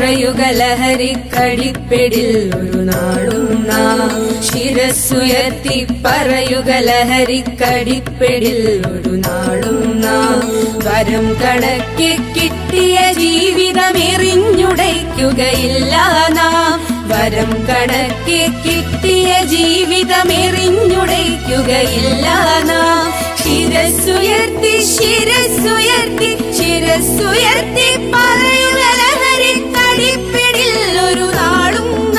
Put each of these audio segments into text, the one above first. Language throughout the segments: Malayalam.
പറയുക ലഹരിക്കടിപ്പിടിൽ ഒരു നാടും നാം. ശിരസ്സുയർത്തി പറയുക ലഹരിക്കടിപ്പിടിൽ ഒരു നാടും നാം. വരം കണക്കെ കിട്ടിയ ജീവിതമെറിഞ്ഞുടയ്ക്കുകയില്ല നാം. വരം കണക്കെ കിട്ടിയ ജീവിതമെറിഞ്ഞുടയ്ക്കുകയില്ല നാം. ശിരസ്സുയർത്തി ശിരസ്സുയർത്തി ശിരസ്സുയർത്തി പറയുക ലഹരിക്കടിപ്പിടിൽ ഒരു നാടും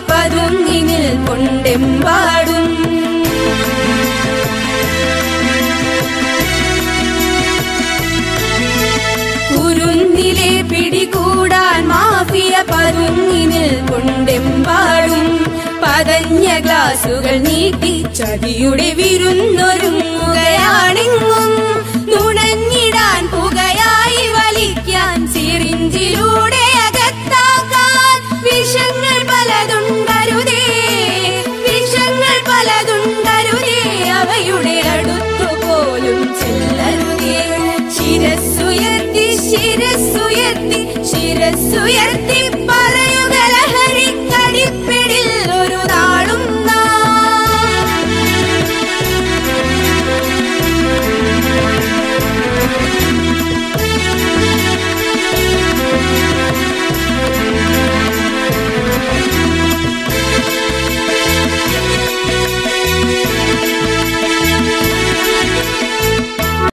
പതുങ്ങിനിൽ കൊണ്ടെമ്പാടും. കുരുന്നിലെ പിടികൂടാൻ മാഫിയ പതുങ്ങിനിൽ കൊണ്ടെമ്പാടും. പതഞ്ഞ ഗ്ലാസുകൾ നീട്ടി ചതിയുടെ വിരുന്നൊരുങ്ങുകയാണെങ്ങും. നുണഞ്ഞിടാൻ പുകയായി വലിക്കാൻ സിറിഞ്ചിലൂടെ അകത്താക്കാൻ വിഷങ്ങൾ പലതുണ്ടരുതേ. വിഷങ്ങൾ പലതുണ്ടരുതേ. അവയുടെ അടുത്തുപോലും ചെല്ലരുതേ. ശിരസ്സുയർത്തി ശിരസ്സുയർത്തി ശിരസ്സുയർത്തി